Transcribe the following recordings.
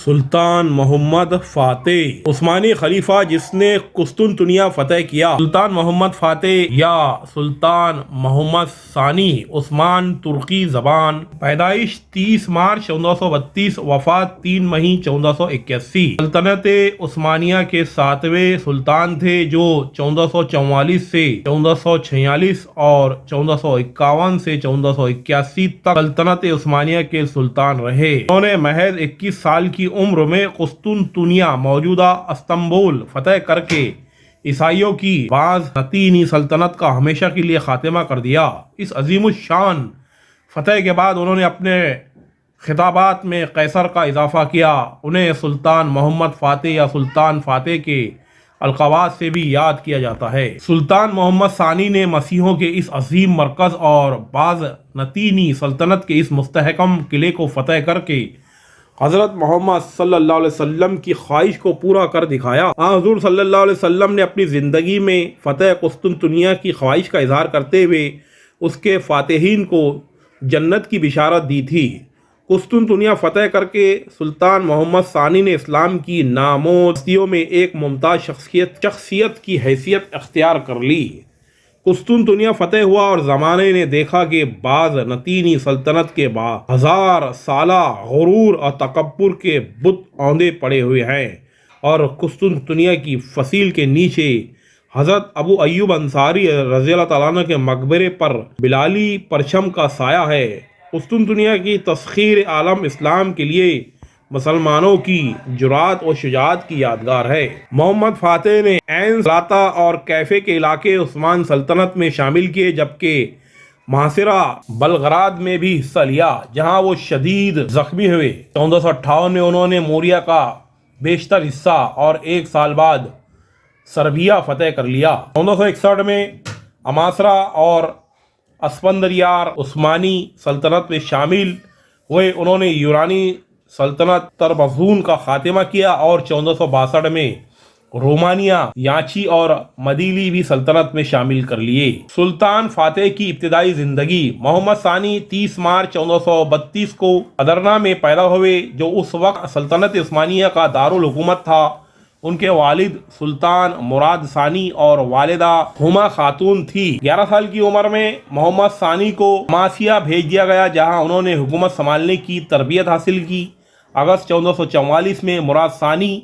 سلطان محمد فاتح عثمانی خلیفہ جس نے قسطنطنیہ فتح کیا۔ سلطان محمد فاتح یا سلطان محمد ثانی عثمان ترکی زبان، پیدائش 30 مارچ 1432، وفات 3 مئی 1481۔ سلطنت عثمانیہ کے 7ویں سلطان تھے جو 1444 سے 1446 اور 1451 سے 1481 تک سلطنت عثمانیہ کے سلطان رہے۔ انہوں نے محض 21 سال کی عمر میں قسطنطنیہ موجودہ استنبول فتح کر کے عیسائیوں کی بازنطینی سلطنت کا ہمیشہ کے لیے خاتمہ کر دیا۔ اس عظیم الشان فتح کے بعد انہوں نے اپنے خطابات میں قیصر کا اضافہ کیا۔ انہیں سلطان محمد فاتح یا سلطان فاتح کے القابات سے بھی یاد کیا جاتا ہے۔ سلطان محمد ثانی نے مسیحیوں کے اس عظیم مرکز اور بازنطینی سلطنت کے اس مستحکم قلعے کو فتح کر کے حضرت محمد صلی اللہ علیہ وسلم کی خواہش کو پورا کر دکھایا۔ حضور صلی اللہ علیہ وسلم نے اپنی زندگی میں فتح قسطنطنیہ کی خواہش کا اظہار کرتے ہوئے اس کے فاتحین کو جنت کی بشارت دی تھی۔ قسطنطنیہ فتح کر کے سلطان محمد ثانی نے اسلام کی نامور ہستیوں میں ایک ممتاز شخصیت کی حیثیت اختیار کر لی۔ قسطنطنیہ فتح ہوا اور زمانے نے دیکھا کہ بازنطینی سلطنت کے ہزار سالہ غرور اور تکبر کے بت اوندے پڑے ہوئے ہیں، اور قسطنطنیہ کی فصیل کے نیچے حضرت ابو ایوب انصاری رضی اللہ تعالیٰ عنہ کے مقبرے پر بلالی پرچم کا سایہ ہے۔ قسطنطنیہ کی تسخیر عالم اسلام کے لیے مسلمانوں کی جرات و شجاعت کی یادگار ہے۔ محمد فاتح نے عین سلاطہ اور کیفے کے علاقے عثمان سلطنت میں شامل کیے، جبکہ محاصرہ بلغراد میں بھی حصہ لیا جہاں وہ شدید زخمی ہوئے۔ 1458 میں انہوں نے موریہ کا بیشتر حصہ اور 1 سال بعد سربیا فتح کر لیا۔ 1461 میں اماسرا اور اسفندیار عثمانی سلطنت میں شامل ہوئے۔ انہوں نے یونانی سلطنت تربزون کا خاتمہ کیا اور 1462 میں رومانیہ، یانچی اور مدیلی بھی سلطنت میں شامل کر لیے۔ سلطان فاتح کی ابتدائی زندگی۔ محمد ثانی 30 مارچ 1432 کو ادرنا میں پیدا ہوئے جو اس وقت سلطنت عثمانیہ کا دارالحکومت تھا۔ ان کے والد سلطان مراد ثانی اور والدہ ہما خاتون تھی۔ 11 سال کی عمر میں محمد ثانی کو اماسیا بھیج دیا گیا جہاں انہوں نے حکومت سنبھالنے کی تربیت حاصل کی۔ اگست 1444 میں مراد ثانی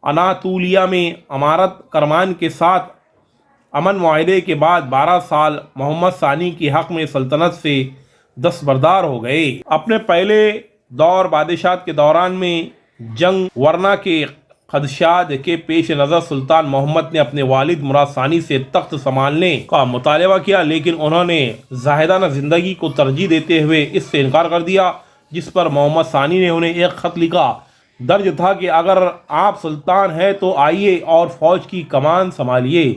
اناطولیہ میں امارت کرمان کے ساتھ امن معاہدے کے بعد 12 سال محمد ثانی کی حق میں سلطنت سے دستبردار ہو گئے۔ اپنے پہلے دور بادشاہت کے دوران میں جنگ ورنا کے خدشات کے پیش نظر سلطان محمد نے اپنے والد مراد ثانی سے تخت سنبھالنے کا مطالبہ کیا، لیکن انہوں نے زاہدانہ زندگی کو ترجیح دیتے ہوئے اس سے انکار کر دیا، جس پر محمد ثانی نے انہیں ایک خط لکھا۔ درج تھا کہ اگر آپ سلطان ہیں تو آئیے اور فوج کی کمان سنبھالیے،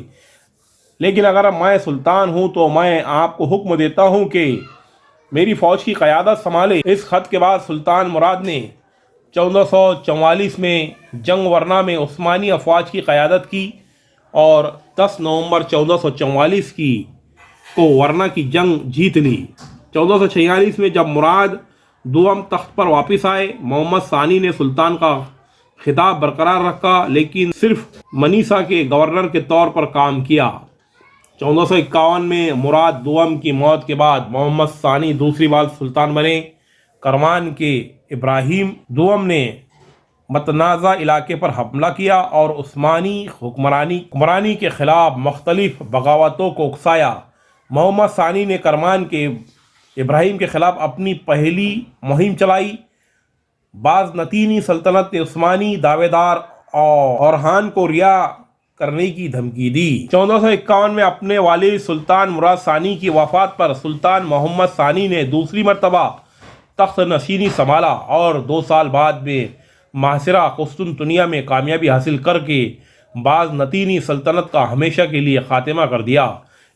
لیکن اگر میں سلطان ہوں تو میں آپ کو حکم دیتا ہوں کہ میری فوج کی قیادت سنبھالے۔ اس خط کے بعد سلطان مراد نے 1444 میں جنگ ورنا میں عثمانی افواج کی قیادت کی اور 10 نومبر 1444 کو ورنا کی جنگ جیت لی۔ 1446 میں جب مراد دوم تخت پر واپس آئے، محمد ثانی نے سلطان کا خطاب برقرار رکھا لیکن صرف منیسا کے گورنر کے طور پر کام کیا۔ 1451 میں مراد دوم کی موت کے بعد محمد ثانی دوسری بار سلطان بنے۔ کرمان کے ابراہیم دوم نے متنازع علاقے پر حملہ کیا اور عثمانی حکمرانی کے خلاف مختلف بغاوتوں کو اکسایا۔ محمد ثانی نے کرمان کے ابراہیم کے خلاف اپنی پہلی مہم چلائی۔ بازنطینی سلطنت نے عثمانی دعوے دار اورحان کو رہا کرنے کی دھمکی دی۔ 1451 میں اپنے والد سلطان مراد ثانی کی وفات پر سلطان محمد ثانی نے دوسری مرتبہ تخت نشینی سنبھالا اور 2 سال بعد میں محاصرہ قسطنطنیہ میں کامیابی حاصل کر کے بازنطینی سلطنت کا ہمیشہ کے لیے خاتمہ کر دیا۔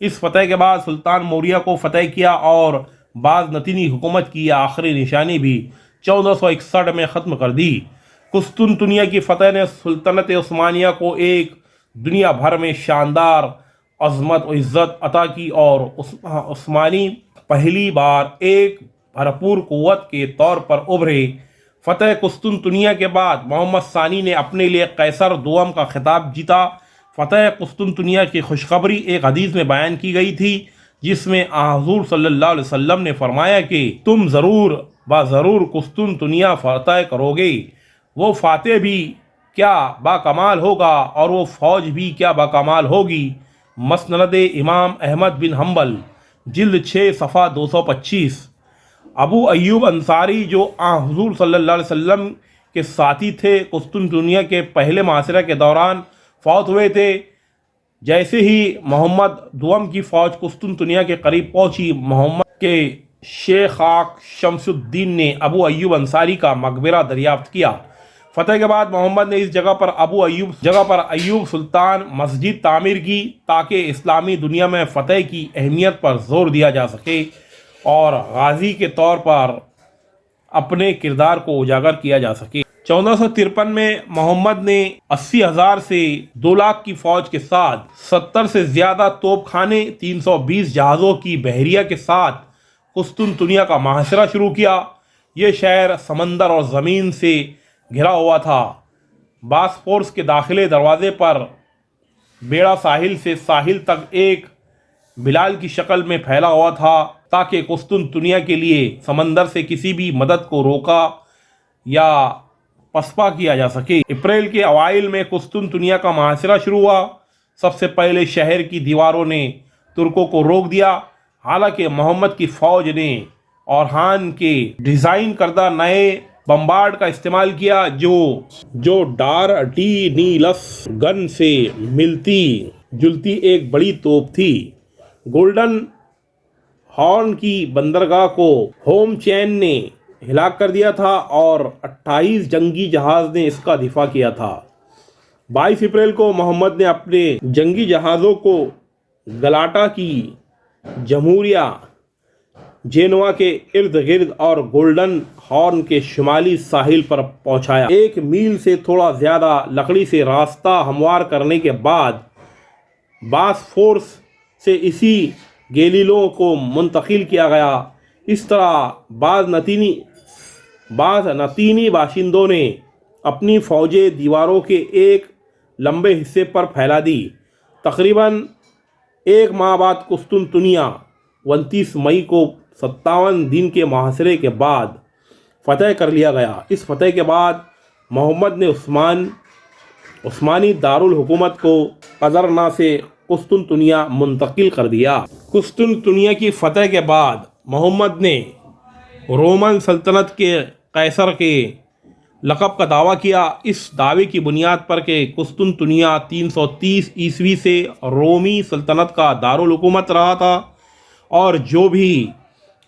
اس فتح کے بعد سلطان موریہ کو فتح کیا اور بازنطینی حکومت کی یہ آخری نشانی بھی 1461 میں ختم کر دی۔ قسطنطنیہ کی فتح نے سلطنت عثمانیہ کو ایک دنیا بھر میں شاندار عظمت و عزت عطا کی اور عثمانی پہلی بار ایک بھرپور قوت کے طور پر ابھرے۔ فتح قسطنطنیہ کے بعد محمد ثانی نے اپنے لیے قیصر دوم کا خطاب جیتا۔ فتح قسطنطنیہ کی خوشخبری ایک حدیث میں بیان کی گئی تھی، جس میں حضور صلی اللہ علیہ وسلم نے فرمایا کہ تم ضرور قسطنطنیہ فتح کرو گے۔ وہ فاتح بھی کیا باکمال ہوگا اور وہ فوج بھی کیا باکمال ہوگی۔ مسند امام احمد بن حنبل جلد 6 صفحہ 225۔ ابو ایوب انصاری جو حضور صلی اللہ علیہ وسلم کے ساتھی تھے، قسطنطنیہ کے پہلے محاصرہ کے دوران فوت ہوئے تھے۔ جیسے ہی محمد دوم کی فوج قسطنطنیہ کے قریب پہنچی، محمد کے شیخ شمس الدین نے ابو ایوب انصاری کا مقبرہ دریافت کیا۔ فتح کے بعد محمد نے اس جگہ پر ایوب سلطان مسجد تعمیر کی تاکہ اسلامی دنیا میں فتح کی اہمیت پر زور دیا جا سکے اور غازی کے طور پر اپنے کردار کو اجاگر کیا جا سکے۔ 1453 میں محمد نے 80,000 سے 2 لاکھ کی فوج کے ساتھ 70 سے زیادہ توپ خانے، 320 جہازوں کی بحریہ کے ساتھ قسطنطنیہ کا محاصرہ شروع کیا۔ یہ شہر سمندر اور زمین سے گھرا ہوا تھا۔ باسفورس کے داخلے دروازے پر بیڑا ساحل سے ساحل تک ایک بلال کی شکل میں پھیلا ہوا تھا تاکہ قسطنطنیہ کے لیے سمندر سے کسی بھی مدد کو روکا یا پسپا کیا جا سکے۔ اپریل کے اوائل میں قسطنطنیہ کا محاصرہ شروع ہوا۔ سب سے پہلے شہر کی دیواروں نے ترکوں کو روک دیا، حالانکہ محمد کی فوج نے اورہان کے ڈیزائن کردہ نئے بمبارڈ کا استعمال کیا جو ڈار ڈی نیلس گن سے ملتی جلتی ایک بڑی توپ تھی۔ گولڈن ہارن کی بندرگاہ کو ہوم چین نے ہلاک کر دیا تھا اور 28 جنگی جہاز نے اس کا دفاع کیا تھا۔ 22 اپریل کو محمد نے اپنے جنگی جہازوں کو گلاٹا کی جمہوریہ جینوا کے ارد گرد اور گولڈن ہارن کے شمالی ساحل پر پہنچایا۔ 1 میل سے تھوڑا زیادہ لکڑی سے راستہ ہموار کرنے کے بعد باسفورس سے اسی گیلیلیوں کو منتقل کیا گیا۔ اس طرح بعض نتینی باشندوں نے اپنی فوجیں دیواروں کے ایک لمبے حصے پر پھیلا دی۔ تقریباً 1 ماہ بعد قسطنطنیہ 29 مئی کو 57 دن کے محاصرے کے بعد فتح کر لیا گیا۔ اس فتح کے بعد محمد نے عثمانی دارالحکومت کو قزرنا سے قسطنطنیہ منتقل کر دیا۔ قسطنطنیہ کی فتح کے بعد محمد نے رومن سلطنت کے قیصر کے لقب کا دعویٰ کیا۔ اس دعوے کی بنیاد پر کہ قسطنطنیہ 330 عیسوی سے رومی سلطنت کا دارالحکومت رہا تھا اور جو بھی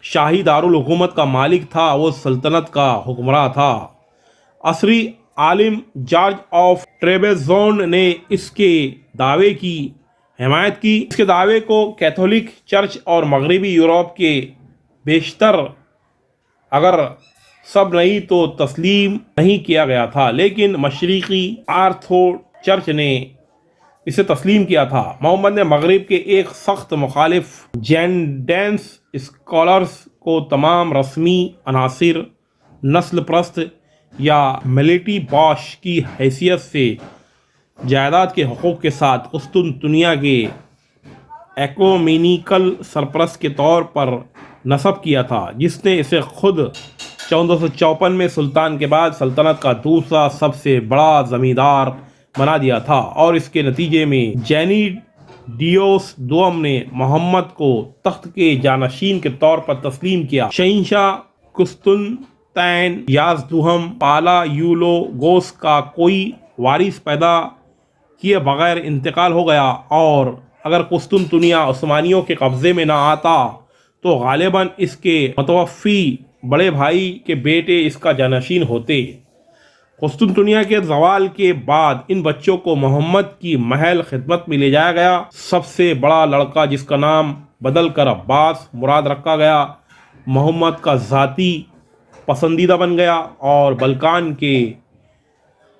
شاہی دارالحکومت کا مالک تھا وہ سلطنت کا حکمراں تھا۔ عصری عالم جارج آف ٹریبزون نے اس کے دعوے کی حمایت کی۔ اس کے دعوے کو کیتھولک چرچ اور مغربی یورپ کے بیشتر اگر سب نہیں تو تسلیم نہیں کیا گیا تھا، لیکن مشرقی آرتھوڈوکس چرچ نے اسے تسلیم کیا تھا۔ محمد نے مغرب کے ایک سخت مخالف جینڈینس اسکالرز کو تمام رسمی عناصر نسل پرست یا ملیٹی باش کی حیثیت سے جائیداد کے حقوق کے ساتھ قسطنطنیہ کے ایکومینیکل سرپرست کے طور پر نصب کیا تھا، جس نے اسے خود 1454 میں سلطان کے بعد سلطنت کا دوسرا سب سے بڑا زمیندار بنا دیا تھا، اور اس کے نتیجے میں جینیڈیوس دوم نے محمد کو تخت کے جانشین کے طور پر تسلیم کیا۔ شہنشاہ قسطنطین یازدہم پالاایولوگوس کا کوئی وارث پیدا کیے بغیر انتقال ہو گیا، اور اگر قسطنطنیہ عثمانیوں کے قبضے میں نہ آتا تو غالباً اس کے متوفی بڑے بھائی کے بیٹے اس کا جانشین ہوتے۔ قسطنطنیہ کے زوال کے بعد ان بچوں کو محمد کی محل خدمت میں لے جایا گیا۔ سب سے بڑا لڑکا، جس کا نام بدل کر عباس مراد رکھا گیا، محمد کا ذاتی پسندیدہ بن گیا اور بلقان کے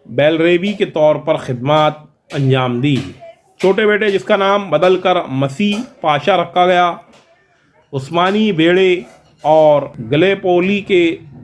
بیلریبی کے طور پر خدمات انجام دی۔ چھوٹے بیٹے، جس کا نام بدل کر مسیح پاشا رکھا گیا، عثمانی بیڑے اور گلیپولی کے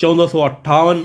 1458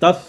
10